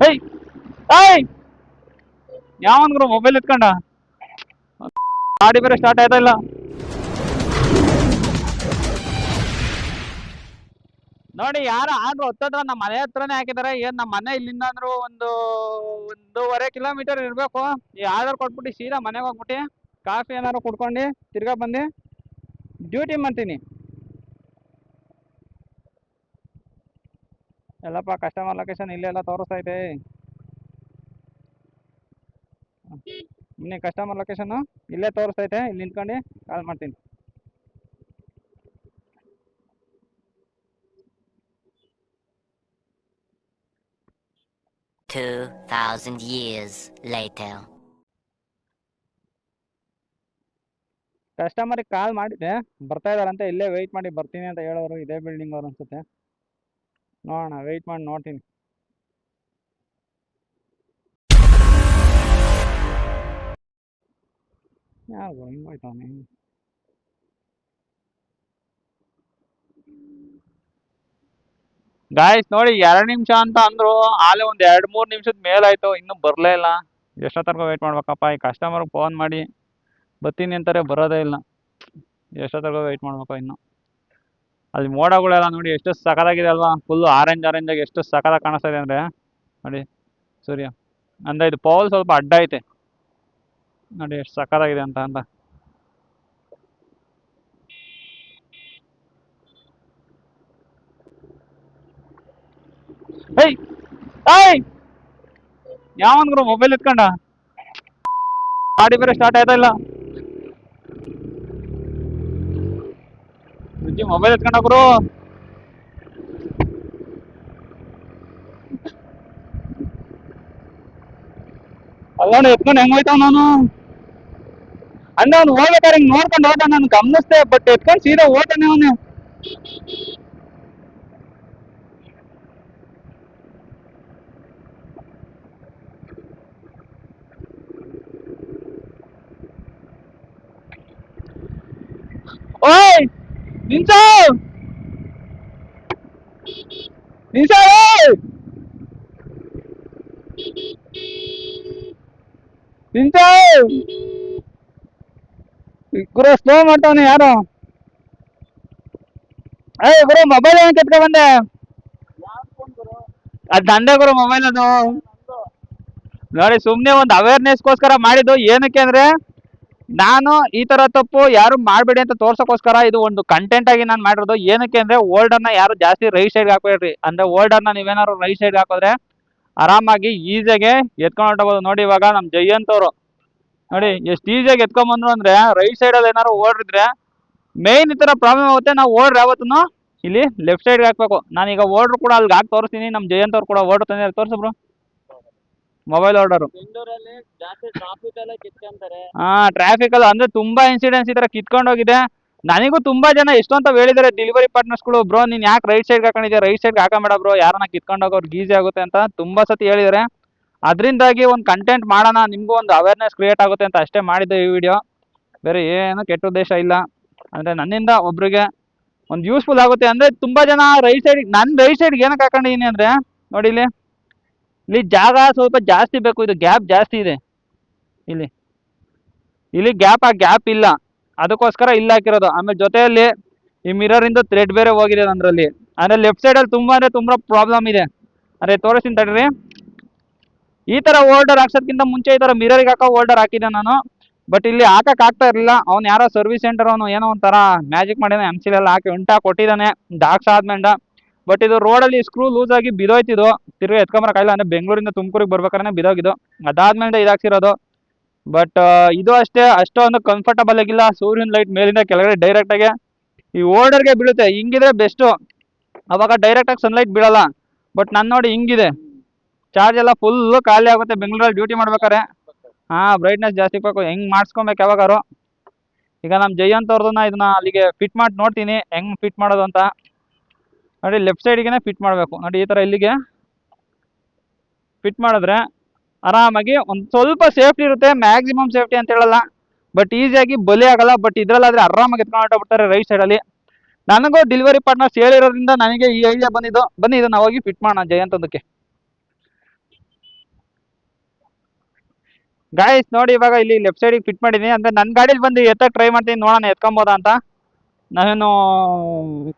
ಏಯ್ ಏಯ್ ಯಾವನ್ರು ಮೊಬೈಲ್ ಎತ್ಕೊಂಡ ಗಾಡಿ ಬೇರೆ ಸ್ಟಾರ್ಟ್ ಆಯ್ತಾ ಇಲ್ಲ. ನೋಡಿ ಯಾರು ಆದ್ರೂ ಹೊತ್ತದ್ರ ನಮ್ಮ ಮನೆ ಹತ್ರನೇ ಹಾಕಿದಾರೆ. ಏನ್ ನಮ್ಮ ಮನೆ ಇಲ್ಲಿಂದ ಅಂದ್ರು ಒಂದೂವರೆ ಕಿಲೋಮೀಟರ್ ಇರ್ಬೇಕು. ಈ ಆಧಾರ್ ಕೊಟ್ಬಿಟ್ಟು ಸೀದಾ ಮನೆಗೆ ಹೋಗ್ಬಿಟ್ಟು ಕಾಫಿ ಏನಾರು ಕುಡ್ಕೊಂಡು ತಿರ್ಗಾ ಬಂದು ಡ್ಯೂಟಿ ಮಾಡ್ತೀನಿ. ಎಲ್ಲಪ್ಪ ಕಸ್ಟಮರ್ ಲೊಕೇಶನ್ ಇಲ್ಲೆಲ್ಲ ತೋರಿಸ್ತೈತೆ. ಇನ್ನೇ ಕಸ್ಟಮರ್ ಲೊಕೇಶನ್ ಇಲ್ಲೇ ತೋರಿಸ್ತೈತೆ. ಇಲ್ಲಿ ನಿಂತ್ಕೊಂಡು ಕಾಲ್ ಮಾಡ್ತೀನಿ. 2,000 years later. ಕಸ್ಟಮರಿಗೆ ಕಾಲ್ ಮಾಡಿದ್ದೆ, ಬರ್ತಾ ಇದಾರಂತೆ. ಇಲ್ಲೇ ವೆಯ್ಟ್ ಮಾಡಿ ಬರ್ತೀನಿ ಅಂತ ಹೇಳೋರು. ಇದೇ ಬಿಲ್ಡಿಂಗ್ ಅವ್ರು ಅನ್ಸುತ್ತೆ. ನೋಡೋಣ, ವೆಯ್ಟ್ ಮಾಡಿ ನೋಡ್ತೀನಿ. ಯಾರು ಹಿಂಗೋಯ್ತಾವನೆ? ಗಾಯ್ಸ್ ನೋಡಿ 2 ನಿಮಿಷ ಅಂತ ಅಂದ್ರು. ಆಲೆ ಒಂದ್ 2-3 ನಿಮಿಷದ ಮೇಲಾಯ್ತು, ಇನ್ನೂ ಬರ್ಲೇ ಇಲ್ಲ. ಎಷ್ಟೊತ್ತರ್ಗು ವೆಯ್ಟ್ ಮಾಡ್ಬೇಕಪ್ಪ. ಈ ಕಸ್ಟಮರ್ಗೆ ಫೋನ್ ಮಾಡಿ ಬರ್ತೀನಿ ಅಂತಾರೆ, ಬರೋದೇ ಇಲ್ಲ. ಎಷ್ಟೊತ್ತರ್ಗು ವೆಯ್ಟ್ ಮಾಡ್ಬೇಕು ಇನ್ನು. ಅಲ್ಲಿ ಮೋಡಗಳೆಲ್ಲ ನೋಡಿ ಎಷ್ಟು ಸಖತ್ತಾಗಿದೆ ಅಲ್ವಾ. ಫುಲ್ ಆರೆಂಜ್ ಆಗಿ ಎಷ್ಟು ಸಖತ್ತಾಗಿ ಕಾಣಿಸ್ತಾ ಇದೆ ಅಂದ್ರೆ ನೋಡಿ ಸೂರ್ಯ. ಅಂದ್ರೆ ಇದು ಪೋಲ್ ಸ್ವಲ್ಪ ಅಡ್ಡ ಐತೆ ನೋಡಿ ಎಷ್ಟು ಸಖತ್ತಾಗಿದೆ ಅಂತ. ಏಯ್ ಏಯ್ ಯಾವನ್ರು ಮೊಬೈಲ್ ಎತ್ಕೊಂಡ ಗಾಡಿ ಬೇರೆ ಸ್ಟಾರ್ಟ್ ಆಯ್ತಾ ಇಲ್ಲ. ಮೊಬೈಲ್ ಎತ್ಕೊಂಡ ಗುರು. ಅಲ್ಲೋಣ ಎತ್ಕೊಂಡು ಹೆಂಗ್ ಹೋಯ್ತಾವ ನಾನು ಅಂದ್ರೆ ಅವ್ನು ಹೋಗ್ಬೇಕಾದ್ರೆ ಹಿಂಗ್ ನೋಡ್ಕೊಂಡು ಹೋದ. ನಾನು ಗಮನಿಸ್ದೆ, ಬಟ್ ಎತ್ಕೊಂಡು ಸೀದಾ ಹೋಗ್ತಾನೆ ಅವನು. ಓಯ್ ನಿಂಚ ನಿಂಚ ನಿಂಚ ಗುರು ಸ್ಲೋ ಮಾಡ್ತಾವನೆ ಯಾರು. ಏಯ್ ಗುರು ಮೊಬೈಲ್ ಏನಕ್ಕೆ ಎತ್ಕೊ ಬಂದೆ? ಅದ್ ನಂದೇ ಗುರು ಮೊಬೈಲ್. ಅದು ನೋಡಿ ಸುಮ್ನೆ ಒಂದು ಅವೇರ್ನೆಸ್ಗೋಸ್ಕರ ಮಾಡಿದ್ದು. ಏನಕ್ಕೆ ಅಂದ್ರೆ ನಾನು ಈ ತರ ತಪ್ಪು ಯಾರು ಮಾಡ್ಬೇಡಿ ಅಂತ ತೋರ್ಸಕ್ಕೋಸ್ಕರ ಇದು ಒಂದು ಕಂಟೆಂಟ್ ಆಗಿ ನಾನು ಮಾಡಿರೋದು. ಏನಕ್ಕೆ ಅಂದ್ರೆ ಓಲ್ಡರ್ನ ಯಾರು ಜಾಸ್ತಿ ರೈಟ್ ಸೈಡ್ ಹಾಕ್ಬೇಡ್ರಿ. ಅಂದ್ರೆ ಓಲ್ಡರ್ನ ನೀವೇನಾದ್ರು ರೈಟ್ ಸೈಡ್ ಹಾಕಿದ್ರೆ ಆರಾಮಾಗಿ ಈಸಿಯಾಗಿ ಎತ್ಕೊಂಡು ಹೊಂಟೋಗ್ಬೋದು. ನೋಡಿ ಇವಾಗ ನಮ್ ಜಯಂತ್ ಅವರು ನೋಡಿ ಎಷ್ಟು ಈಸಿಯಾಗಿ ಎತ್ಕೊಂಡ್ಬಂದ್ರು ಅಂದ್ರೆ ರೈಟ್ ಸೈಡ್ ಅಲ್ಲಿ ಏನಾದ್ರು ಓಡ್ರಿದ್ರೆ ಮೇನ್ ಈ ತರ ಪ್ರಾಬ್ಲಮ್ ಆಗುತ್ತೆ. ನಾವು ಓಡ್ರಿ ಯಾವತ್ತೂ ಇಲ್ಲಿ ಲೆಫ್ಟ್ ಸೈಡ್ಗೆ ಹಾಕ್ಬೇಕು. ನಾನೀಗ ಓಡ್ರು ಕೂಡ ಅಲ್ಲಿಗೆ ಹಾಕಿ ತೋರಿಸ್ತೀನಿ. ನಮ್ ಜಯಂತ್ ಅವ್ರು ಕೂಡ ಓಡ್ರು ತಂದಿದ್ದಾರೆ. ತೋರಿಸ್ಬ್ರು ಮೊಬೈಲ್ ಆರ್ಡರ್. ಹಾ ಟ್ರಾಫಿಕ್ ಅಲ್ಲ ಅಂದ್ರೆ ತುಂಬಾ ಇನ್ಸಿಡೆನ್ಸ್ ಈ ತರ ಕಿತ್ಕೊಂಡು ಹೋಗಿದೆ. ನನಗೂ ತುಂಬಾ ಜನ ಎಷ್ಟೊಂತ ಹೇಳಿದಾರೆ ಡೆಲಿವರಿ ಪಾರ್ಟ್ನರ್ಸ್ಗಳು, ಬ್ರೋ ನೀನ್ ಯಾಕೆ ರೈಟ್ ಸೈಡ್ ಹಾಕೊಂಡಿದ್ಯಾ, ರೈಟ್ ಸೈಡ್ ಹಾಕೊಂಬೇಡ ಬ್ರೋ, ಯಾರನ್ನ ಕಿತ್ಕೊಂಡು ಹೋಗೋರ್ಗೆ ಈಸಿ ಆಗುತ್ತೆ ಅಂತ ತುಂಬಾ ಸತಿ ಹೇಳಿದಾರೆ. ಅದರಿಂದಾಗಿ ಒಂದು ಕಂಟೆಂಟ್ ಮಾಡೋಣ, ನಿಮ್ಗೂ ಒಂದು ಅವೇರ್ನೆಸ್ ಕ್ರಿಯೇಟ್ ಆಗುತ್ತೆ ಅಂತ ಅಷ್ಟೇ ಮಾಡಿದ್ದೆ ಈ ವಿಡಿಯೋ. ಬೇರೆ ಏನು ಕೆಟ್ಟ ಉದ್ದೇಶ ಇಲ್ಲ. ಅಂದ್ರೆ ನನ್ನಿಂದ ಒಬ್ರಿಗೆ ಒಂದು ಯೂಸ್ಫುಲ್ ಆಗುತ್ತೆ. ಅಂದ್ರೆ ತುಂಬಾ ಜನ ರೈಟ್ ಸೈಡ್, ನನ್ನ ರೈಟ್ ಸೈಡ್ಗೆ ಏನಕ್ಕೆ ಹಾಕೊಂಡಿದೀನಿ ಅಂದ್ರೆ ನೋಡಿ ಇಲ್ಲಿ ಜಾಗ ಸ್ವಲ್ಪ ಜಾಸ್ತಿ ಬೇಕು. ಇದು ಗ್ಯಾಪ್ ಜಾಸ್ತಿ ಇದೆ. ಇಲ್ಲಿ ಗ್ಯಾಪ್ ಇಲ್ಲ, ಅದಕ್ಕೋಸ್ಕರ ಇಲ್ಲಿ ಹಾಕಿರೋದು. ಆಮೇಲೆ ಜೊತೆಯಲ್ಲಿ ಈ ಮಿರರ್ ಇಂದ ಥ್ರೆಡ್ ಬೇರೆ ಹೋಗಿದೆ ನಂದ್ರಲ್ಲಿ. ಅಂದ್ರೆ ಲೆಫ್ಟ್ ಸೈಡ್ ಅಲ್ಲಿ ತುಂಬಾ ಪ್ರಾಬ್ಲಮ್ ಇದೆ. ಅದೇ ತೋರಿಸ್ತೀನಿ ತಡ್ರಿ. ಈ ತರ ಓಲ್ಡರ್ ಹಾಕ್ಸೋದ್ಕಿಂತ ಮುಂಚೆ ಈ ತರ ಮಿರರ್ಗೆ ಹಾಕೋ ಓಲ್ಡರ್ ಹಾಕಿದ್ದೆ ನಾನು. ಬಟ್ ಇಲ್ಲಿ ಹಾಕಕ್ ಆಗ್ತಾ ಇರಲಿಲ್ಲ. ಅವ್ನು ಯಾರೋ ಸರ್ವಿಸ್ ಸೆಂಟರ್ ಅವನು ಏನೋ ಒಂಥರ ಮ್ಯಾಜಿಕ್ ಮಾಡಿದಾನೆ. MCL ಎಲ್ಲ ಹಾಕಿ ಉಂಟಾ ಕೊಟ್ಟಿದ್ದಾನೆ ಡಾಕ್ಸ್ ಆದ್ಮೇಲೆ. ಬಟ್ ಇದು ರೋಡಲ್ಲಿ ಸ್ಕ್ರೂ ಲೂಸ್ ಆಗಿ ಬಿದೋಯ್ತಿದ್ದು. ತಿರ್ಗಿ ಎತ್ಕೊಂಬರಕ್ಕಾಗಿಲ್ಲ. ಅಂದ್ರೆ ಬೆಂಗಳೂರಿಂದ ತುಮಕೂರಿಗೆ ಬರ್ಬೇಕಾದ್ರೆ ಬಿದೋಗಿದ್ದು. ಅದಾದ್ಮೇಲೆ ಇದಾಕ್ಸಿರೋದು. ಬಟ್ ಇದು ಅಷ್ಟೇ ಅಷ್ಟೊಂದು ಕಂಫರ್ಟಬಲ್ ಆಗಿಲ್ಲ. ಸೂರ್ಯನ ಲೈಟ್ ಮೇಲಿಂದ ಕೆಳಗಡೆ ಡೈರೆಕ್ಟ್ ಆಗಿ ಈ ಓಲ್ಡರ್ಗೆ ಬೀಳುತ್ತೆ. ಹಿಂಗಿದ್ರೆ ಬೆಸ್ಟ್, ಅವಾಗ ಡೈರೆಕ್ಟ್ ಆಗಿ ಸನ್ಲೈಟ್ ಬೀಳಲ್ಲ. ಬಟ್ ನಾನು ನೋಡಿ ಹಿಂಗಿದೆ, ಚಾರ್ಜ್ ಎಲ್ಲ ಫುಲ್ ಖಾಲಿ ಆಗುತ್ತೆ ಬೆಂಗಳೂರಲ್ಲಿ ಡ್ಯೂಟಿ ಮಾಡ್ಬೇಕಾರೆ. ಹಾ ಬ್ರೈಟ್ನೆಸ್ ಜಾಸ್ತಿ ಬೇಕು. ಹೆಂಗ್ ಮಾಡಿಸ್ಕೊಬೇಕು ಯಾವಾಗಾರು. ಈಗ ನಮ್ಮ ಜಯಂತ್ ಅವ್ರದನ್ನ ಇದನ್ನ ಅಲ್ಲಿಗೆ ಫಿಟ್ ಮಾಡಿ ನೋಡ್ತೀನಿ ಹೆಂಗ್ ಫಿಟ್ ಮಾಡೋದು ಅಂತ. ನೋಡಿ ಲೆಫ್ಟ್ ಸೈಡ್ಗೆ ಫಿಟ್ ಮಾಡಬೇಕು. ನೋಡಿ ಈ ತರ ಇಲ್ಲಿಗೆ ಫಿಟ್ ಮಾಡಿದ್ರೆ ಆರಾಮಾಗಿ ಒಂದು ಸ್ವಲ್ಪ ಸೇಫ್ಟಿ ಇರುತ್ತೆ. ಮ್ಯಾಕ್ಸಿಮಮ್ ಸೇಫ್ಟಿ ಅಂತ ಹೇಳಲ್ಲ, ಬಟ್ ಈಸಿಯಾಗಿ ಬಲಿ ಆಗಲ್ಲ. ಬಟ್ ಇದ್ರಲ್ಲಾದ್ರೆ ಆರಾಮಾಗಿ ಎತ್ಕೊಂಡು ಹೊರಟೋಗ್ಬಿಡ್ತಾರೆ ರೈಟ್ ಸೈಡಲ್ಲಿ. ನನಗೂ ಡೆಲಿವರಿ ಪಾರ್ಟ್ನರ್ಸ್ ಹೇಳಿರೋದ್ರಿಂದ ನನಗೆ ಈ ಐಡಿಯಾ ಬಂದಿದ್ದು. ಬನ್ನಿ ಇದನ್ನ ಹೋಗಿ ಫಿಟ್ ಮಾಡೋಣ ಜಯಂತ್ ಅದಕ್ಕೆ. ಗಾಯ್ಸ್ ನೋಡಿ ಇವಾಗ ಇಲ್ಲಿ ಲೆಫ್ಟ್ ಸೈಡಿಗೆ ಫಿಟ್ ಮಾಡಿದ್ದೀನಿ ಅಂದ್ರೆ ನನ್ನ ಗಾಡೀಲಿ ಬಂದು ಎತ್ತಕ್ಕೆ ಟ್ರೈ ಮಾಡ್ತೀನಿ ನೋಡೋಣ ಎತ್ಕೊಬೋದಾ ಅಂತ. ನಾವೇನು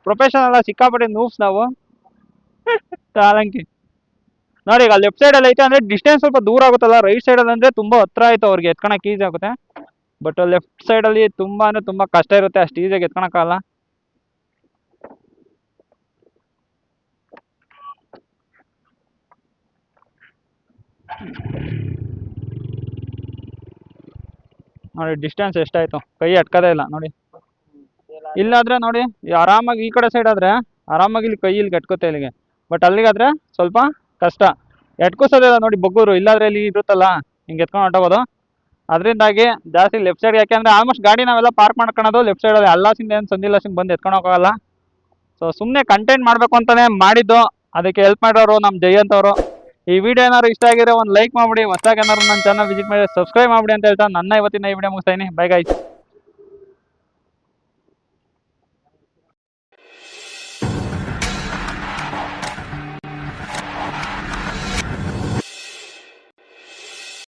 ಪ್ರೊಫೆಷನಲ್ ಸಿಕ್ಕಾಪಟ್ಟೆ ನೂಬ್ಸ್ ನಾವು. ತಾಲಂಕಿ ನೋಡಿ ಈಗ ಲೆಫ್ಟ್ ಸೈಡಲ್ಲಿ ಐತೆ ಅಂದ್ರೆ ಡಿಸ್ಟೆನ್ಸ್ ಸ್ವಲ್ಪ ದೂರ ಆಗುತ್ತಲ್ಲ, ರೈಟ್ ಸೈಡಲ್ಲಿ ಅಂದ್ರೆ ತುಂಬಾ ಹತ್ರ ಆಯ್ತು ಅವ್ರಿಗೆ ಎತ್ಕೊಳಕ್ ಈಸಿ ಆಗುತ್ತೆ. ಬಟ್ ಲೆಫ್ಟ್ ಸೈಡಲ್ಲಿ ತುಂಬಾ ಅಂದ್ರೆ ತುಂಬಾ ಕಷ್ಟ ಇರುತ್ತೆ, ಅಷ್ಟು ಈಸಿಯಾಗಿ ಎತ್ಕೊಳಕ್ಕಾಗಲ್ಲ. ನೋಡಿ ಡಿಸ್ಟೆನ್ಸ್ ಎಷ್ಟಾಯ್ತು, ಕೈ ಅಟ್ಕೋದೇ ಇಲ್ಲ ನೋಡಿ. ಇಲ್ಲಾದ್ರೆ ನೋಡಿ ಆರಾಮಾಗಿ ಈ ಕಡೆ ಸೈಡ್ ಆದ್ರೆ ಆರಾಮಾಗಿ ಇಲ್ಲಿ ಕೈ ಇಲ್ಲಿ ಕಟ್ಕೋತೆ ಇಲ್ಲಿಗೆ. ಬಟ್ ಅಲ್ಲಿಗಾದ್ರೆ ಸ್ವಲ್ಪ ಕಷ್ಟ, ಎಟ್ಕೋಸೋದಿಲ್ಲ ನೋಡಿ ಬಗ್ಗೂರು. ಇಲ್ಲಾದ್ರೆ ಇಲ್ಲಿ ಇರುತ್ತಲ್ಲ ಹಿಂಗೆ ಎತ್ಕೊಂಡು ಹೊಟ್ಟೋಗೋದು. ಅದರಿಂದಾಗಿ ಜಾಸ್ತಿ ಲೆಫ್ಟ್ ಸೈಡ್, ಯಾಕೆಂದ್ರೆ ಆಲ್ಮೋಸ್ಟ್ ಗಾಡಿ ನಾವೆಲ್ಲ ಪಾರ್ಕ್ ಮಾಡ್ಕೊಳೋದು ಲೆಫ್ಟ್ ಸೈಡಲ್ಲಿ. ಅಲ್ಲಾಸಿಂದ ಏನು ಸಂದಿಲ್ಲಾಸಿಂದ ಬಂದು ಎತ್ಕೊಂಡು ಹೋಗೋಲ್ಲ. ಸೊ ಸುಮ್ಮನೆ ಕಂಟೆಂಟ್ ಮಾಡಬೇಕು ಅಂತಾನೆ ಮಾಡಿದ್ದು, ಅದಕ್ಕೆ ಹೆಲ್ಪ್ ಮಾಡೋರು ನಮ್ಮ ಜಯಂತ್ ಅವರು. ಈ ವಿಡಿಯೋ ಏನಾದ್ರು ಇಷ್ಟ ಆಗಿದ್ರೆ ಒಂದು ಲೈಕ್ ಮಾಡ್ಬಿಡಿ, ಹೊಸದಾಗಿ ಏನಾದ್ರು ನನ್ನ ಚಾನಲ್ ವಿಸಿಟ್ ಮಾಡಿ ಸಬ್ಸ್ಕ್ರೈಬ್ ಮಾಡ್ಬಿಡಿ ಅಂತ ಹೇಳ್ತಾ ನನ್ನ ಇವತ್ತಿನ ಈ ವಿಡಿಯೋ ಮುಗಿಸ್ತಾ ಇದೀನಿ. Bye guys.